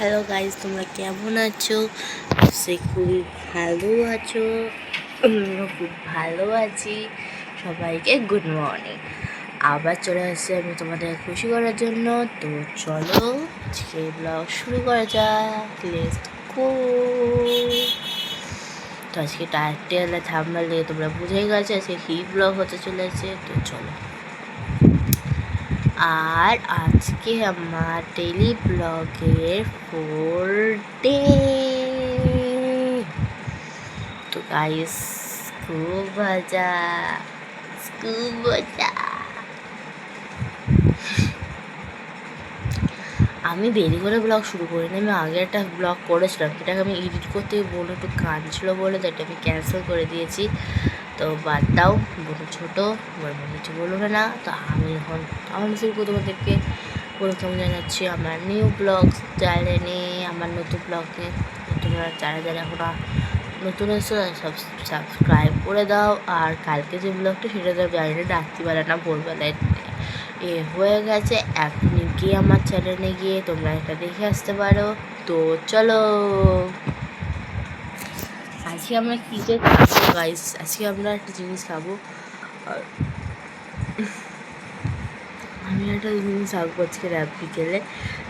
Hello guys, তোমরা কেমন আছো? সে খুবই ভালো আছো, আমিও খুব ভালো আছি। সবাইকে গুড মর্নিং। আবার চলে আসছি আমি তোমাদের খুশি করার জন্য। তো চলো আজকে ব্লগ শুরু করা যাক। Let's go. তো আজকে টাইটেল থাম্বনেল দিয়ে তোমরা বুঝেই গেছো আজকে কী ব্লগ হতে চলেছে। তো চলো। আর আজকে আমার ডেইলি ব্লগের 4 ডে। তো গাইস খুব মজা। আমি দেরি করে ব্লগ শুরু করিনি। আমি আগে একটা ব্লগ করেছিলাম, সেটাকে আমি এডিট করতে বলে একটু কাজ ছিল বলে তো এটা আমি ক্যান্সেল করে দিয়েছি। তো বাদ দাও, বোন ছোটো, এবার কিছু বলবে না। তো আমি এখন আমার শুরু করে তোমাদেরকে প্রথম জানাচ্ছি আমার নিউ ব্লগ চ্যানেলে, আমার নতুন ব্লগে। তোমরা যারা এখন নতুন এসো সব সাবস্ক্রাইব করে দাও। আর কালকে যে ব্লগটা সেটা তো জানি না রাত্রিবেলা না ভোরবেলায় হয়ে গেছে। এখনই গিয়ে আমার চ্যানেলে গিয়ে তোমরা এটা দেখে আসতে পারো। তো চলো, আজকে আমরা কী যে খাবো গাইস, আজকে আমরা একটা জিনিস খাবো। আর আমি একটা জিনিস আঁকবো আজকে রাত বিকেলে।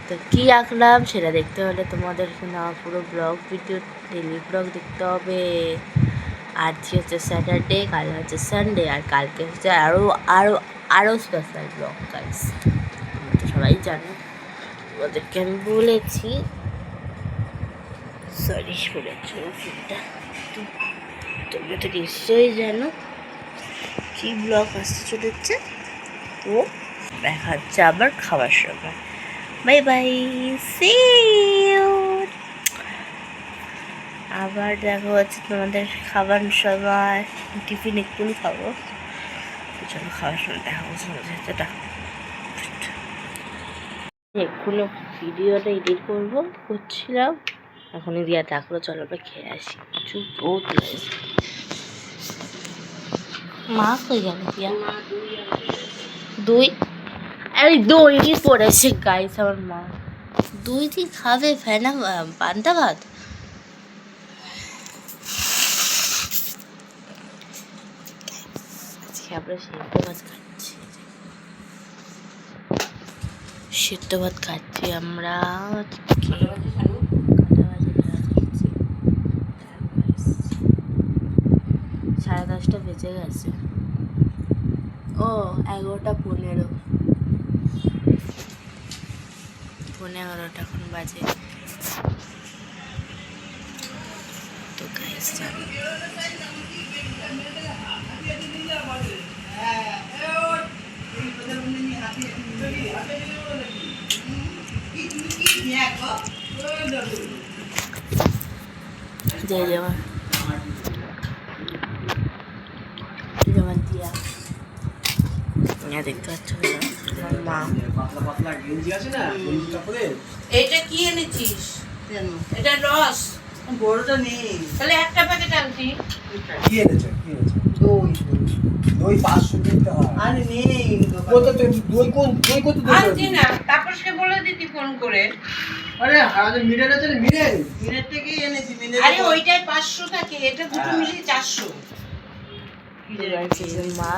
তো কী আঁকলাম সেটা দেখতে হলে তোমাদের না পুরো ব্লগ ভিডিও ডেলি ব্লগ দেখতে হবে। আজকে হচ্ছে স্যাটারডে, কাল হচ্ছে সানডে, আর কালকে হচ্ছে আরও আরও আরও স্পেশাল ব্লগ গাইস। তো সবাই জানো, ওদেরকে আমি বলেছি, সরি বলেছি ফোনটা। তো তোমরা তো নিশ্চয়ই জানো কী ব্লগ আসতে চলেছে। তো দেখা হচ্ছে আবার খাবার সময়। Bye bye, see you. আবার দেখা হচ্ছে তোমাদের খাবার সময়। টিফিন এক্ষুনি খাবো। চলো খাওয়ার সময় দেখা হচ্ছে। এক্ষুনি ভিডিওটা এডিট করছিলাম, এখনই দিয়া ডাকলো, চলো আমরা খেয়ে আসি। চুপ ও মা কই গেল? দিয়া দই, আরে দই কি পড়েছে গাইস। আমার মা দই দিয়ে খাবে ফেনা পান্তা ভাত। আজকে আমরা সিদ্ধ ভাত খাচ্ছি আমরা। সাড়ে 10টা বেজে গেছে। ও 11:15 এখন বাজে। তো গাইস জানো, যেমন দিয়া দেখতে পাচ্ছ মা। এটা কি এনেছিস? এটা রস বড়টা নেই, তাহলে একটা প্যাকেট আনছি। কি এনেছে? দই 500 দিতে হয়। আরে নেই কত দই কত দই আনছি না, তাপসকে বলে দিতি ফোন করে। আরে আমাদের মিটার আছে না, মিনিট থেকে এনেছি। আরে ওইটাই 500 থাকে, এটা দুটো মিলিয়ে 400।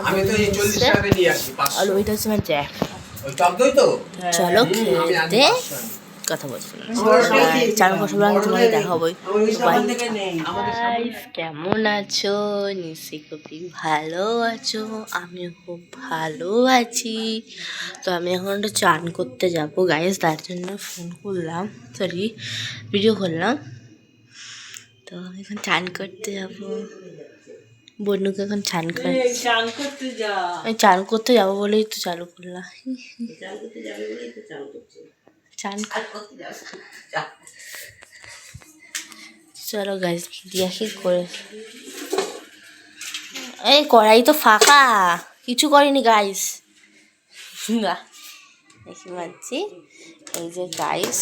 আমি তো এই 40 টাকা নিয়ে আসি 500। আর ওইটা হচ্ছে আমার জ্যাক। ওই টক দই তো? চলো খেতে কথা বলছি। চার কষা তোমাকে দেখাবোই। কেমন আছো? নিশ্চয়ই খুবই ভালো আছো। আমিও খুব ভালো আছি। তো আমি এখন একটু চান করতে যাবো গাইস, তার জন্য ফোন করলাম, সরি ভিডিও করলাম। তো আমি এখন চান করতে যাবো। বনুকে এখন চান করতে যাবো বলেই তো চালু করলাম। চান করতে চলো গাইস, দিয়া কি করে, এই কড়াই তো ফাঁকা, কিছু করিনি গাইস। না দেখি মানছি, এই যে গাইস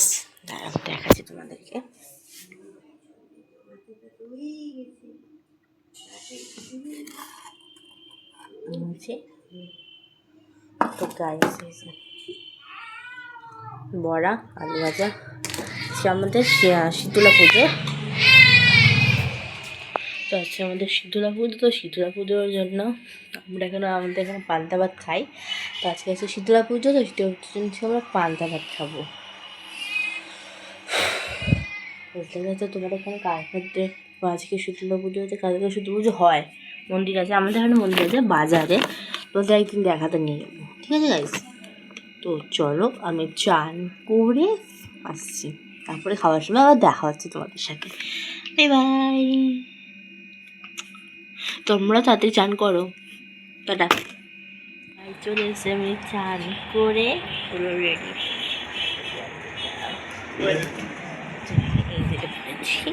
দাঁড়াও দেখাচ্ছি তোমাদেরকে। তো গাইস বড়া, আলু ভাজা, আজকে আমাদের শীতলা পুজো। তো আজকে আমাদের শীতলা পুজো, তো শীতলা পুজোর জন্য আমাদের এখানে পান্তা ভাত খাই। তো আজকে আছে শীতলা পুজো, তো শীতলা পুজোর জন্য আমরা পান্তা ভাত খাবো। বুঝতে গেছে তোমার এখানে কার মধ্যে আজকে শীতলা পুজো হচ্ছে, কালকে শীতলা পুজো হয়, মন্দির আছে আমাদের এখানে, মন্দির আছে বাজারে, তোদের একদিন দেখাতে নিয়ে যাবো, ঠিক আছে গাইস? তো চলো আমি চান করে আসছি, তারপরে খাওয়ার সময় আবার দেখা হচ্ছে তোমাদের সাথে। Bye bye. তোমরা তাড়াতাড়ি চান করো, টাটা। চলে এসে আমি চান করে পুরো রেডি, এই যেটা পড়েছি।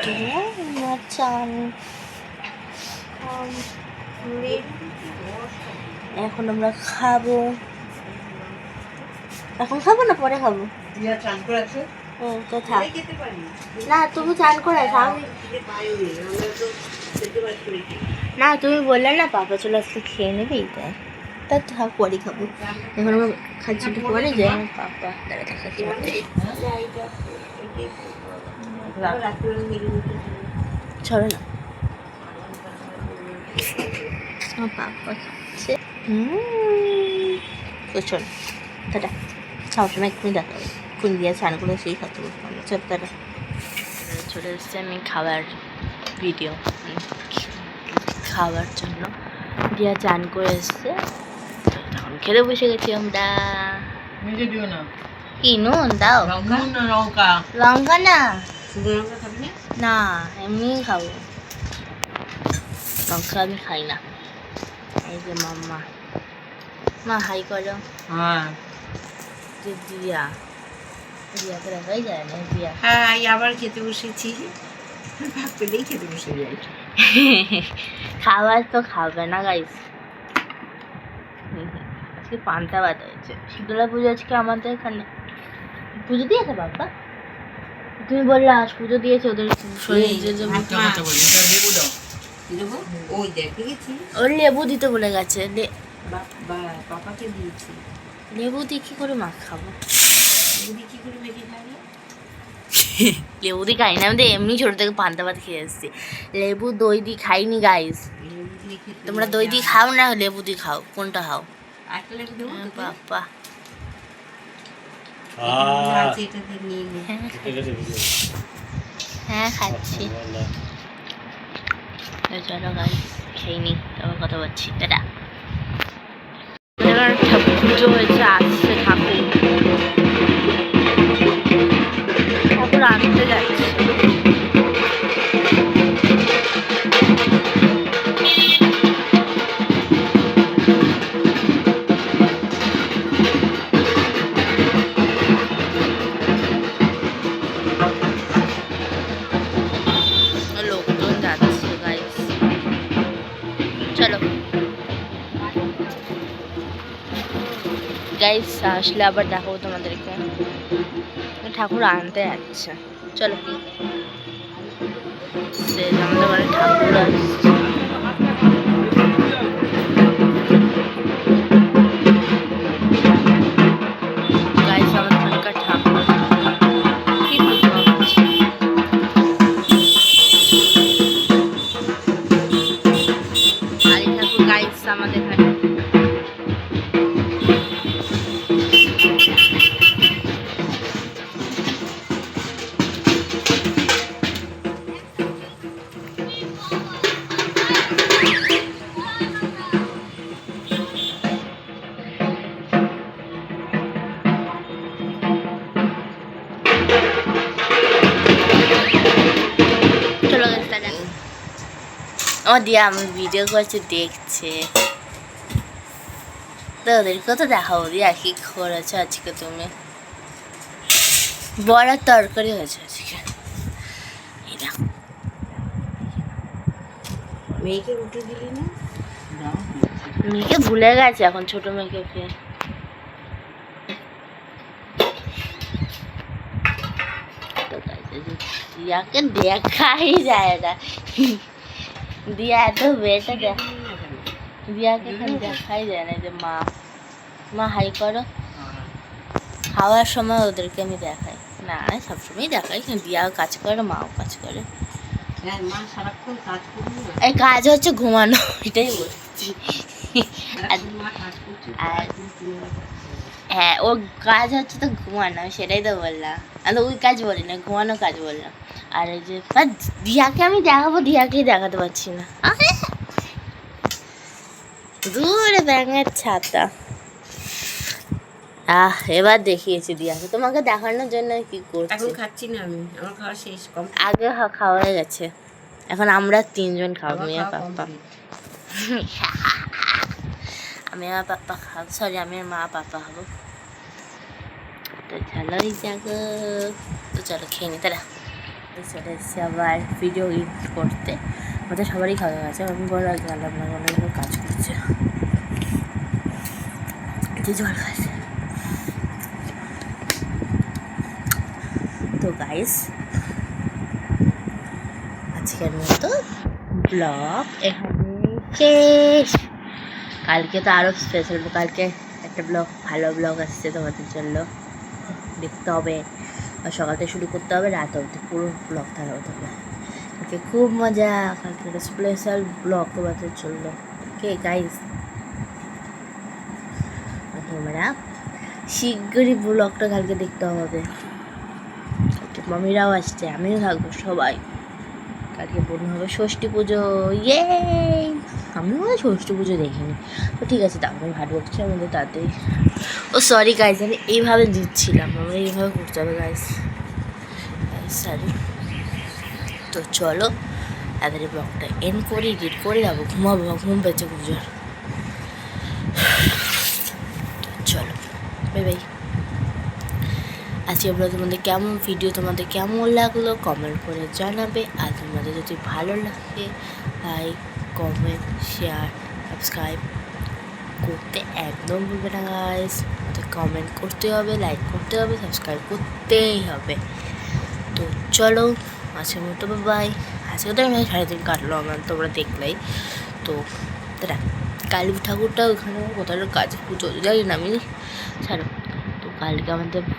তো আমার চান এখন আমরা খাবো। এখন খাবো না পরে খাবো? চান করে আছে ও তো থাক খেতে পারি না, তুমি চান করে খাও না, তুমি বললে না পাপা চলে আসলে খেয়ে নেবে, তাই তা থাক পরে খাবো। এখন আমরা খাচ্ছি একটু পরে, যে আমার পাপা দাঁড়া থাকা ছড়ো না, আমার পাপা খাচ্ছে। তো চলো টাটা, খাওয়ার সময় এক্ষুনি দেখা হবে, কোন দিয়ে স্নান করে সেই খাতে বসবো। চল টাটা। চলে এসছে আমি খাবার ভিডিও, খাওয়ার জন্য দিয়া চান করে এসছে, তখন খেতে বসে গেছি আমরা। নিজে দিও না কি নুন দাও? লঙ্কা না লঙ্কা লঙ্কা না, শুধু লঙ্কা খাবি না? না এমনি খাবো, লঙ্কা আমি খাই না। এই যে মাম্মা, মা হাই করো। হ্যাঁ যে দিয়া, দিয়াকে দেখাই যায় না, দিয়া হ্যাঁ আবার খেতে বসেছি, ভাগ পেলেই খেতে বসে যাই। খাবার তো খাবে না গাইস। আজকে পান্তা ভাত হয়েছে, শীতলা পুজো আজকে আমাদের এখানে। পুজো দিয়েছে বাবা? তুমি বললে আজ পুজো দিয়েছে ওদের ওই দেখ দেখেছি ওর লেবু দিতে বলে গেছে, পাপাকে দিয়েছি। লেবু দিয়ে কি করে মাছ খাবো? দিদি কি করে মেখে খাবি? লেবু দিয়ে খাই না, আমি তো এমনি ছোটো থেকে পান্তা ভাত খেয়ে এসেছি, লেবু দই দিয়ে খাইনি গাইস। তোমরা দই দিয়ে খাও না লেবু দিয়ে খাও, কোনটা খাও? একটা লেবু দেবো বাবা এটা দিয়ে নিয়ে হ্যাঁ খাচ্ছি। চলো গাইস খেয়ে নি, তারপর কথা বলছি, টাটা। পুজো হয়েছে, আসছে ঠাকুর, ঠাকুর আনতে যাচ্ছে। লোকজন যাচ্ছে গাইস, চলো গাইস, আসলে আবার দেখাবো তোমাদেরকে। ঠাকুর আনতে যাচ্ছে, চলো। আমাদের বাড়ি ঠাকুর আসছে, গাইস আমাদের এখানকার ঠাকুর কি পুজো হচ্ছে। কালী ঠাকুর গাইস আমাদের এখানে। চলো গাইস টাটা। ও দিয়া আমি ভিডিও করছি দেখছে, তো ওদেরকে তো দেখাবো। দিয়া কি করেছো আজকে তুমি? বড়ার তরকারি হয়েছে আজকে, এই দেখো। মেয়েকে রুটি দিলি না? মেয়েকে ভুলে গেছে এখন, ছোট মেয়েকে ফের। দিয়াকে দেখাই যায় না, দিয়া এত বেটা দেখ, দিয়াকে এখানে দেখাই যায় না। যে মা, মা হাই করো, খাওয়ার সময় ওদেরকে আমি দেখাই। না সবসময় দেখাই, দিয়াও কাজ করে, মাও কাজ করে। হ্যাঁ মা সারাক্ষণ কাজ করবি না, এই কাজ হচ্ছে ঘুমানো, এটাই বলছি। সারাক্ষণ মা কাজ করছে, আর- তুমি তুলে রাখো। হ্যাঁ ও কাজ হচ্ছে তো ঘুমানো, সেটাই তো বললাম। আমি ওই কাজ বলি না, ঘুমানো কাজ বললাম। আর এই যে আর দিয়াকে আমি দেখাবো, দিয়াকেই দেখাতে পারছি না। দূরে ব্যাঙের ছাতা। এবার দেখিয়েছি দিয়াকে, তোমাকে দেখানোর জন্য কি করছি। এখন খাচ্ছি না আমি, আমার খাওয়া শেষ, কম আগে খাওয়া হয়ে গেছে, এখন আমরা 3 জন খাবো, আমার মিয়া খাওয়া পাপ্পা। complete। আমি আর পাপ্পা খাবো, সরি আমি আর মা পাপ্পা খাবো। তো চলো এই জায়গা, তো চলো খেয়ে নি তারা। চলে এসেছি আবার ভিডিও এডিট করতে, আমাদের সবারই খাওয়া গেছে, আমি বড় গেলাম না, অনেকগুলো কাজ করছে। একটু জল খাচ্ছে। তো গাইস আজকের মতো ব্লগ এখানে শেষ। কালকে তো আরও স্পেশাল, কালকে একটা ব্লগ, ভালো ব্লগ আসছে তোমাদের জন্য, দেখতে হবে। আর সকাল থেকে শুরু করতে হবে, রাত অবধি পুরো ব্লগ থাকা হতে হবে। কালকে খুব মজা, কালকে একটা স্পেশাল ব্লগ তোমাদের জন্য। ওকে গাইস, তোমরা শীঘ্রই ব্লগটা কালকে দেখতে হবে। কালকে মামিরাও আসছে, আমিও থাকবো, সবাই। কালকে মনে হবে ষষ্ঠী পুজো, ইয়ে! আমিও ষষ্ঠী পুজো দেখিনি, তো ঠিক আছে, তারপরে ভাট বকছে আমাদের তাড়াতাড়ি। ও সরি গাইজ, আমি এইভাবে দিচ্ছিলাম, আমরা এইভাবে করতে হবে গাইজ, সরি। তো চলো তাড়াতাড়ি ব্লগটা এন্ড করে এডিট করে যাবো, ঘুমাবো, ঘুম পেয়েছে পুজোর। চলো বাই বাই। আজকে ব্লগ তোমাদের কেমন, ভিডিও তোমাদের কেমন লাগলো কমেন্ট করে জানাবে। আর তোমাদের যদি ভালো লাগে লাইক, কমেন্ট, শেয়ার, সাবস্ক্রাইব করতে একদম ভুলবে না গাইস। আমাদের কমেন্ট করতে হবে, লাইক করতে হবে, সাবস্ক্রাইব করতেই হবে। তো চলো আজকের মতো বাই। আজকে তো আমি 3.5 কাটলো আমার, তোমরা দেখলেই তো। দাদা কালী ঠাকুরটা ওখানে কোথাও কাজে পুজো জানি না আমি, ছাড়ো। তো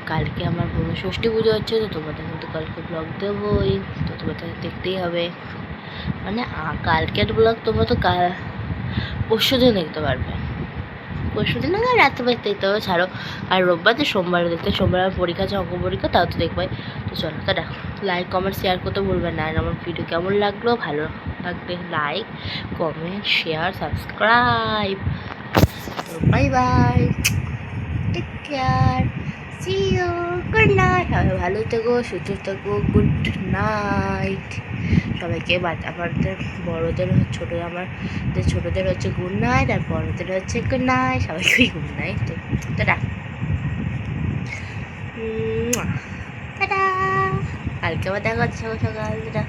কালকে আমার বোন ষষ্ঠী পুজো হচ্ছে, তো তোমাদের কিন্তু কালকে ব্লগ দেবোই, তো তোমাদের দেখতেই হবে। মানে কালকের ব্লগ তোমরা তো পরশু দিন দেখতে পারবে, পরশু দিন না রাত্রে দেখতে হবে, ছাড়ো। আর রোববার তো সোমবারে দেখতে, সোমবার আমার পরীক্ষা আছে, অঙ্ক পরীক্ষা, তাও তো দেখবে। তো চলো তা দেখো, লাইক কমেন্ট শেয়ার করতে ভুলবেন না। আর আমার ভিডিও কেমন লাগলো, ভালো লাগলে লাইক কমেন্ট শেয়ার সাবস্ক্রাইব। তো bye bye, take care, see you, good night. সবাই ভালো থেকো, সুস্থ থেকো, গুড নাইট সবাইকে। আমাদের বড়োদের ছোটোদের হচ্ছে গুড নাইট, আর বড়োদের হচ্ছে গুড নাইট, সবাইকে গুড নাইট। তো টাটা, টাটা। কালকে আবার দেখা হচ্ছে সকাল সকাল, টাটা।